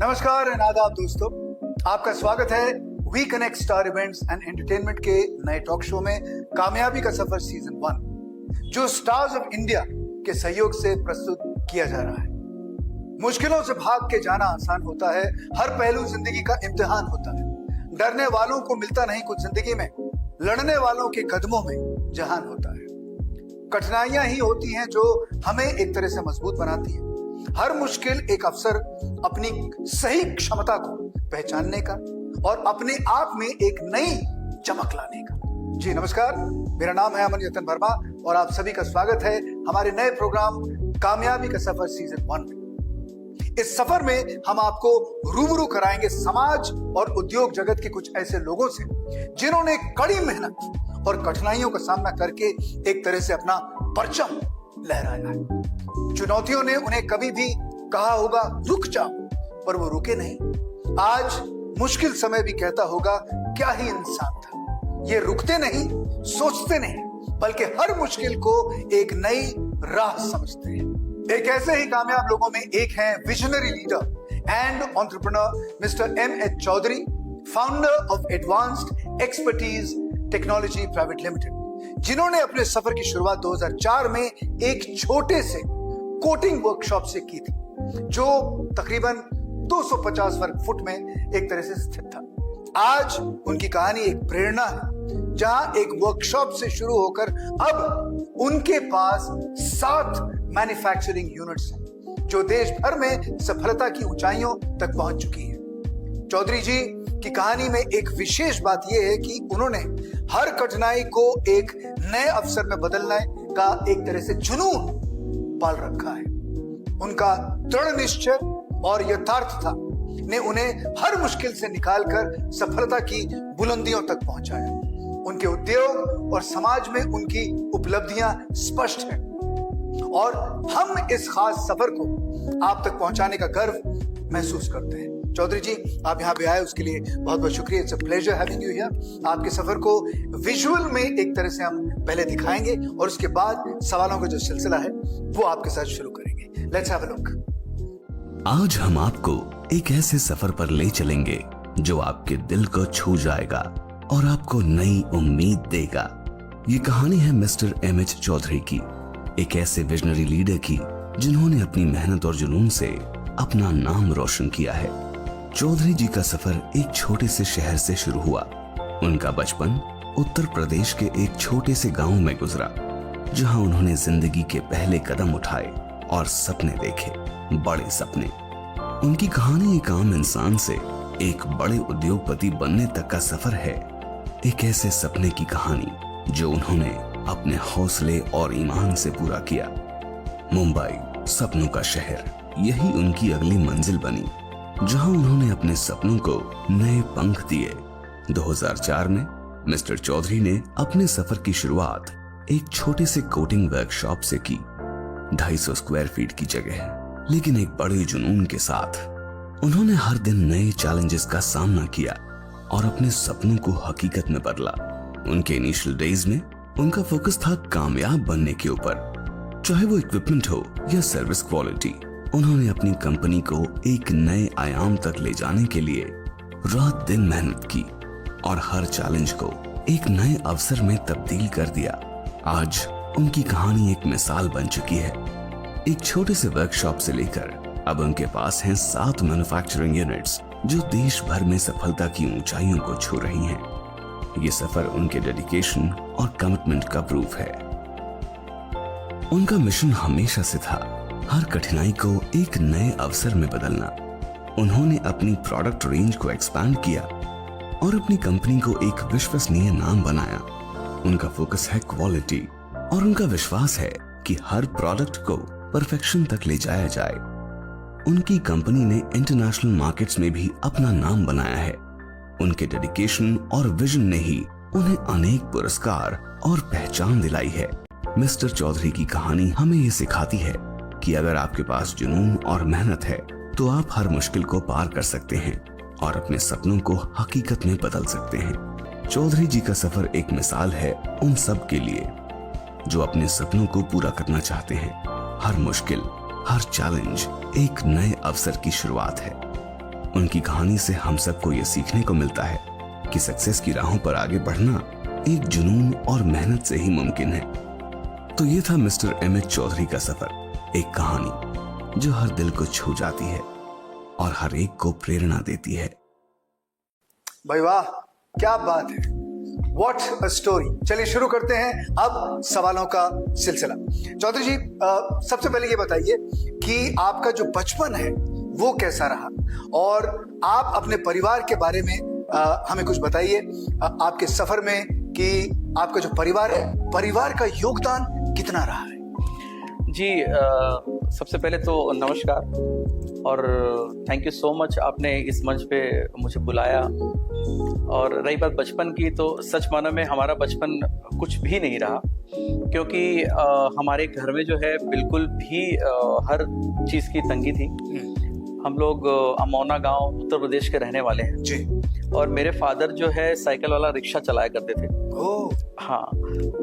नमस्कार एंड आदाब दोस्तों, आपका स्वागत है we connect star events and entertainment के नए टॉक शो में कामयाबी का सफर सीजन 1, जो स्टार्स ऑफ इंडिया के सहयोग से प्रस्तुत किया जा रहा है। मुश्किलों से भाग के जाना आसान होता है, हर पहलू जिंदगी का इम्तिहान होता है। डरने वालों को मिलता नहीं कुछ जिंदगी में, लड़ने वालों के कदमों में जहान होता है। कठिनाइयां ही होती हैं जो हमें एक तरह से मजबूत बनाती है। हर मुश्किल एक अवसर अपनी सही क्षमता को पहचानने का और अपने आप में एक नई चमक लाने का। जी नमस्कार, मेरा नाम है अमन यतन वर्मा और आप सभी का स्वागत है हमारे नए प्रोग्राम कामयाबी का सफर सीजन 1 में। इस सफर में हम आपको रूबरू कराएंगे समाज और उद्योग जगत के कुछ ऐसे लोगों से जिन्होंने कड़ी मेहनत और कठिनाइयों का सामना करके एक तरह से अपना परचम लहराया है। चुनौतियों ने उन्हें कभी भी कहा होगा रुक जाओ, पर वो रुके नहीं। आज मुश्किल समय भी कहता होगा क्या ही इंसान था। ये रुकते नहीं, सोचते नहीं, बल्कि हर मुश्किल को एक नई राह समझते हैं। एक ऐसे ही कामयाब लोगों में एक हैं visionary leader and entrepreneur mister M.H. Chaudhary, founder of advanced expertise technology private limited, जिन्होंने अपने सफर की शुरुआत 2004 में एक छोटे से कोटिंग वर्कशॉप से की थी, जो तकरीबन 250 वर्ग फुट में एक तरह से स्थित था। आज उनकी कहानी एक प्रेरणा है, जहां एक वर्कशॉप से शुरू होकर अब उनके पास 7 मैन्युफैक्चरिंग यूनिट्स हैं, जो देश भर में सफलता की ऊंचाइयों तक पहुंच चुकी है। चौधरी जी की कहानी में एक विशेष बात यह है कि उन्होंने हर कठिनाई को एक नए अवसर में बदलने का एक तरह से जुनून पाल रखा है। उनका दृढ़ निश्चय और यथार्थता ने उन्हें हर मुश्किल से निकालकर सफलता की बुलंदियों तक पहुंचाया। उनके उद्योग और समाज में उनकी उपलब्धियां स्पष्ट हैं और हम इस खास सफर को आप तक पहुंचाने का गर्व महसूस करते हैं। चौधरी जी, आप यहाँ पे आए उसके लिए बहुत बहुत शुक्रिया। It's a pleasure having you here. आपके सफर को विजुअल में एक तरह से हम पहले दिखाएंगे और उसके बाद सवालों का जो सिलसिला है वो आपके साथ शुरू करेंगे। Let's have a look. आज हम आपको एक ऐसे सफर पर ले चलेंगे जो आपके दिल को छू जाएगा और आपको नई उम्मीद देगा। ये कहानी है मिस्टर M.H. चौधरी की, एक ऐसे विजनरी लीडर की जिन्होंने अपनी मेहनत और जुनून से अपना नाम रोशन किया है। चौधरी जी का सफर एक छोटे से शहर से शुरू हुआ। उनका बचपन उत्तर प्रदेश के एक छोटे से गांव में गुजरा, जहां उन्होंने जिंदगी के पहले कदम उठाए और सपने देखे, बड़े सपने। उनकी कहानी एक आम इंसान से एक बड़े उद्योगपति बनने तक का सफर है। एक ऐसे सपने की कहानी जो उन्होंने अपने हौसले और ईमान से पूरा किया। मुंबई, सपनों का शहर, यही उनकी अगली मंजिल बनी, जहां उन्होंने अपने सपनों को नए पंख दिए। 2004 में मिस्टर चौधरी ने अपने सफर की शुरुआत एक छोटे से कोटिंग वर्कशॉप से की, 250 स्क्वायर फीट की जगह, लेकिन एक बड़े जुनून के साथ। उन्होंने हर दिन नए चैलेंजेस का सामना किया और अपने सपनों को हकीकत में बदला। उनके इनिशियल डेज में उनका फोकस था कामयाब बनने के ऊपर, चाहे वो इक्विपमेंट हो या सर्विस क्वालिटी। उन्होंने अपनी कंपनी को एक नए आयाम तक ले जाने के लिए रात दिन मेहनत की और हर चैलेंज को एक नए अवसर में तब्दील कर दिया। आज उनकी कहानी एक मिसाल बन चुकी है। एक छोटे से वर्कशॉप से लेकर अब उनके पास हैं 7 मैन्युफैक्चरिंग यूनिट्स, जो देश भर में सफलता की ऊंचाइयों को छू रही हैं। ये सफर उनके डेडिकेशन और कमिटमेंट का प्रूफ है। उनका मिशन हमेशा से था हर कठिनाई को एक नए अवसर में बदलना। उन्होंने अपनी प्रोडक्ट रेंज को एक्सपैंड किया और अपनी कंपनी को एक विश्वसनीय नाम बनाया। उनका फोकस है क्वालिटी और उनका विश्वास है कि हर प्रोडक्ट को परफेक्शन तक ले जाया जाए। उनकी कंपनी ने इंटरनेशनल मार्केट्स में भी अपना नाम बनाया है। उनके डेडिकेशन और विजन ने ही उन्हें अनेक पुरस्कार और पहचान दिलाई है। मिस्टर चौधरी की कहानी हमें ये सिखाती है कि अगर आपके पास जुनून और मेहनत है तो आप हर मुश्किल को पार कर सकते हैं और अपने सपनों को हकीकत में बदल सकते हैं। चौधरी जी का सफर एक मिसाल है उन सब के लिए जो अपने सपनों को पूरा करना चाहते हैं। हर मुश्किल, हर चैलेंज एक नए अवसर की शुरुआत है। उनकी कहानी से हम सबको ये सीखने को मिलता है कि सक्सेस की राहों पर आगे बढ़ना एक जुनून और मेहनत से ही मुमकिन है। तो ये था मिस्टर एमएच चौधरी का सफर, एक कहानी जो हर दिल को छू जाती है और हर एक को प्रेरणा देती है। भाई वाह, क्या बात है, व्हाट अ स्टोरी। चलिए शुरू करते हैं अब सवालों का सिलसिला। चौधरी जी, सबसे पहले ये बताइए कि आपका जो बचपन है वो कैसा रहा, और आप अपने परिवार के बारे में हमें कुछ बताइए, आपके सफर में, कि आपका जो परिवार है, परिवार का योगदान कितना रहा है। जी, सबसे पहले तो नमस्कार और थैंक यू सो मच, आपने इस मंच पे मुझे बुलाया। और रही बात बचपन की, तो सच मानो में हमारा बचपन कुछ भी नहीं रहा, क्योंकि हमारे घर में जो है बिल्कुल भी हर चीज़ की तंगी थी। हम लोग अमौना गांव उत्तर प्रदेश के रहने वाले हैं जी। और मेरे फादर जो है साइकिल वाला रिक्शा चलाया करते थे। ओह, हाँ,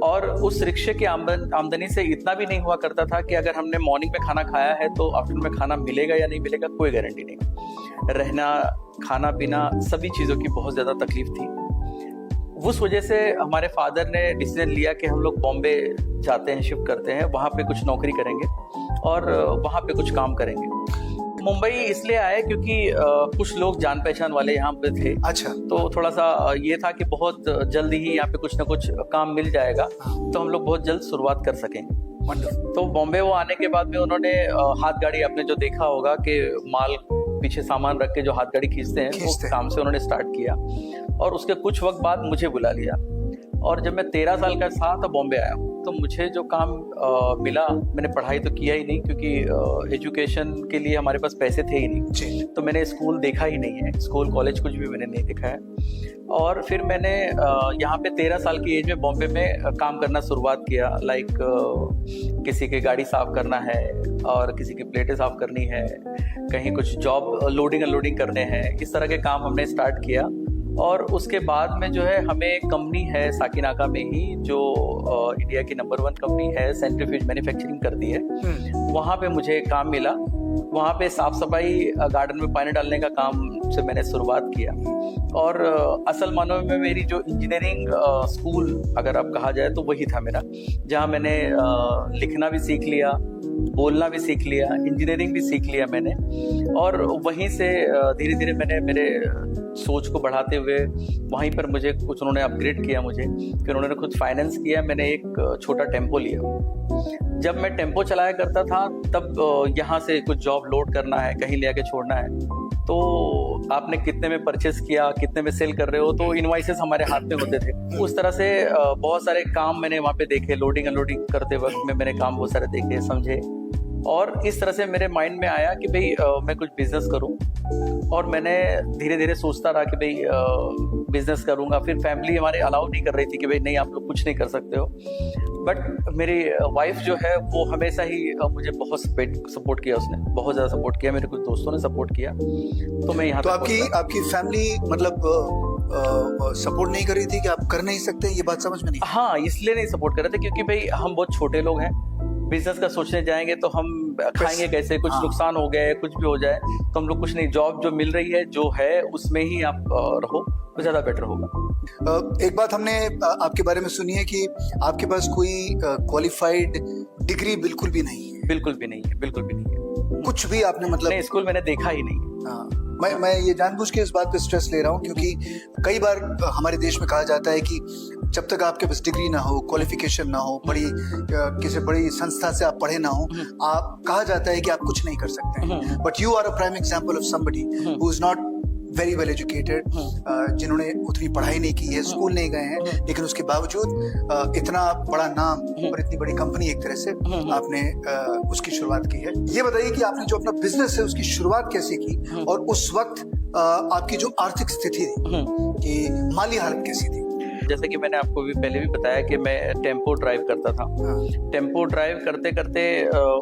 और उस रिक्शे की आमदनी से इतना भी नहीं हुआ करता था कि अगर हमने मॉर्निंग में खाना खाया है तो आफ्टरनून में खाना मिलेगा या नहीं मिलेगा, कोई गारंटी नहीं। रहना, खाना पीना, सभी चीज़ों की बहुत ज़्यादा तकलीफ थी। उस वजह से हमारे फादर ने डिसीजन लिया कि हम लोग बॉम्बे जाते हैं, शिफ्ट करते हैं, वहाँ पे कुछ नौकरी करेंगे और वहाँ पे कुछ काम करेंगे। मुंबई इसलिए आए क्योंकि कुछ लोग जान पहचान वाले यहाँ पे थे। अच्छा। तो थोड़ा सा ये था कि बहुत जल्दी ही यहाँ पे कुछ ना कुछ काम मिल जाएगा, तो हम लोग बहुत जल्द शुरुआत कर सकेंगे। तो बॉम्बे वो आने के बाद में उन्होंने हाथ गाड़ी, आपने जो देखा होगा कि माल पीछे सामान रख के जो हाथ गाड़ी खींचते हैं, वो काम से उन्होंने स्टार्ट किया और उसके कुछ वक्त बाद मुझे बुला लिया। और जब मैं 13 साल का था तब बॉम्बे आया, तो मुझे जो काम मिला, मैंने पढ़ाई तो किया ही नहीं क्योंकि एजुकेशन के लिए हमारे पास पैसे थे ही नहीं। तो मैंने स्कूल देखा ही नहीं है, स्कूल कॉलेज कुछ भी मैंने नहीं देखा है। और फिर मैंने यहाँ पे 13 साल की एज में बॉम्बे में काम करना शुरुआत किया। लाइक किसी की गाड़ी साफ करना है और किसी की प्लेटें साफ करनी है, कहीं कुछ जॉब लोडिंग अनलोडिंग करने हैं, इस तरह के काम हमने स्टार्ट किया। और उसके बाद में जो है हमें कंपनी है साकिनाका में ही, जो इंडिया की नंबर 1 कंपनी है, सेंट्रीफ्यूज मैन्युफैक्चरिंग करती है, वहाँ पे मुझे काम मिला। वहाँ पे साफ सफाई, गार्डन में पानी डालने का काम से मैंने शुरुआत किया। और असल मानों में मेरी जो इंजीनियरिंग स्कूल अगर आप कहा जाए तो वही था मेरा, जहाँ मैंने लिखना भी सीख लिया, बोलना भी सीख लिया, इंजीनियरिंग भी सीख लिया मैंने। और वहीं से धीरे धीरे मैंने मेरे सोच को बढ़ाते हुए वहीं पर मुझे कुछ उन्होंने अपग्रेड किया मुझे। फिर उन्होंने कुछ फाइनेंस किया, मैंने एक छोटा टेम्पो लिया। जब मैं टेम्पो चलाया करता था तब यहाँ से कुछ जॉब लोड करना है, कहीं ले आके छोड़ना है, तो आपने कितने में परचेस किया, कितने में सेल कर रहे हो, तो इनवॉइसेस हमारे हाथ में होते थे। उस तरह से बहुत सारे काम मैंने वहाँ पे देखे, लोडिंग अनलोडिंग करते वक्त में मैंने काम बहुत सारे देखे, समझे। और इस तरह से मेरे माइंड में आया कि भाई मैं कुछ बिजनेस करूं। और मैंने धीरे धीरे सोचता रहा कि भाई बिजनेस करूंगा। फिर फैमिली हमारे अलाउ नहीं कर रही थी कि भाई नहीं, आप लोग कुछ नहीं कर सकते हो। बट मेरी वाइफ जो है वो हमेशा ही मुझे बहुत सपोर्ट किया, उसने बहुत ज़्यादा सपोर्ट किया, मेरे कुछ दोस्तों ने सपोर्ट किया, तो मैं यहाँ। तो आपकी फैमिली मतलब सपोर्ट नहीं कर रही थी कि आप कर नहीं सकते, ये बात समझ में नहीं? हाँ, इसलिए नहीं सपोर्ट कर रहे थे क्योंकि भाई हम बहुत छोटे लोग हैं, बिजनेस का सोचने जाएंगे तो हम खाएंगे कैसे, कुछ नुकसान हो गए, कुछ भी हो जाए, तो हम लोग कुछ नहीं, जॉब जो मिल रही है जो है उसमें ही आप रहो तो ज़्यादा बेटर होगा। एक बात हमने आपके बारे में सुनी है कि आपके पास कोई क्वालिफाइड डिग्री बिल्कुल भी नहीं है। बिल्कुल भी नहीं है, बिल्कुल भी नहीं है, कुछ भी आपने मतलब नहीं, स्कूल मैंने देखा ही नहीं। हाँ, मैं ये जानबूझ के इस बात पे स्ट्रेस ले रहा हूँ क्योंकि कई बार हमारे देश में कहा जाता है कि जब तक आपके पास डिग्री ना हो, क्वालिफिकेशन ना हो, किसी बड़ी संस्था से आप पढ़े ना हो, आप कहा जाता है कि आप कुछ नहीं कर सकते हैं। But you are a prime example of somebody who is not very well educated, जिन्होंने उतनी पढ़ाई नहीं की है, स्कूल नहीं गए हैं, लेकिन उसके बावजूद इतना बड़ा नाम और इतनी बड़ी कंपनी एक तरह से आपने उसकी शुरुआत की है। ये बताइए कि आपने जो अपना बिजनेस है उसकी शुरुआत कैसे की, और उस वक्त आपकी जो आर्थिक स्थिति थी कि माली हालत कैसी थी? जैसे कि मैंने आपको भी पहले भी बताया कि मैं टेम्पो ड्राइव करता था। हाँ, टेम्पो ड्राइव करते करते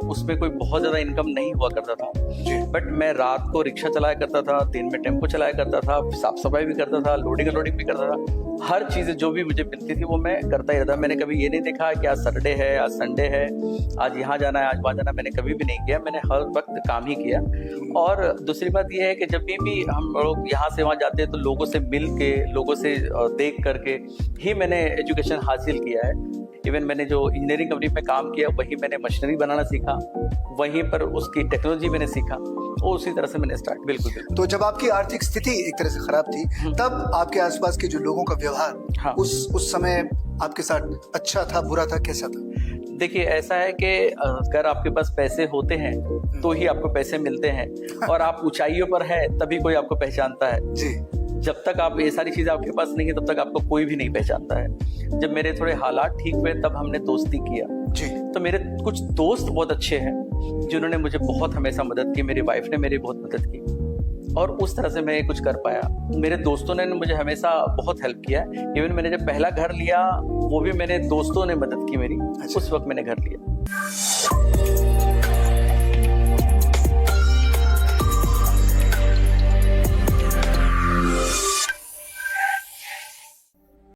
उसमें कोई बहुत ज़्यादा इनकम नहीं हुआ करता था, जी, बट मैं रात को रिक्शा चलाया करता था, दिन में टेम्पो चलाया करता था, साफ सफाई भी करता था, लोडिंग अनलोडिंग भी करता था। हर चीज़ जो भी मुझे मिलती थी वो मैं करता ही रहता। मैंने कभी ये नहीं देखा कि आज सैटरडे है, आज संडे है, आज यहाँ जाना है, आज वहाँ जाना है, मैंने कभी भी नहीं किया। मैंने हर वक्त काम ही किया। और दूसरी बात ये है कि जब भी हम लोग यहाँ से वहाँ जाते हैं तो लोगों से मिल के, लोगों से देख करके ही मैंने एजुकेशन हासिल किया है। इवन मैंने जो इंजीनियरिंग कंपनी में काम किया वहीं मैंने मशीनरी बनाना सीखा, वहीं पर उसकी टेक्नोलॉजी मैंने सीखा, और उसी तरह से मैंने स्टार्ट। बिल्कुल बिल्कुल। तो जब आपकी आर्थिक स्थिति एक तरह से खराब थी, तब आपके आसपास के जो लोगों का व्यवहार हाँ। उस समय आपके साथ अच्छा था, बुरा था, कैसा था? देखिए, ऐसा है कि अगर आपके पास पैसे होते हैं तो ही आपको पैसे मिलते हैं, और आप ऊंचाइयों पर हैं तभी कोई आपको पहचानता है। जी, जब तक आप ये सारी चीजें आपके पास नहीं है तब तक आपको कोई भी नहीं पहचानता है। जब मेरे थोड़े हालात ठीक हुए तब हमने दोस्ती किया। जी, तो मेरे कुछ दोस्त बहुत अच्छे हैं जिन्होंने मुझे बहुत हमेशा मदद की। मेरी वाइफ ने मेरी बहुत मदद की, और उस तरह से मैं कुछ कर पाया। मेरे दोस्तों ने मुझे हमेशा बहुत हेल्प किया। इवन मैंने जब पहला घर लिया वो भी मेरे दोस्तों ने मदद की मेरी। अच्छा। उस वक्त मैंने घर लिया।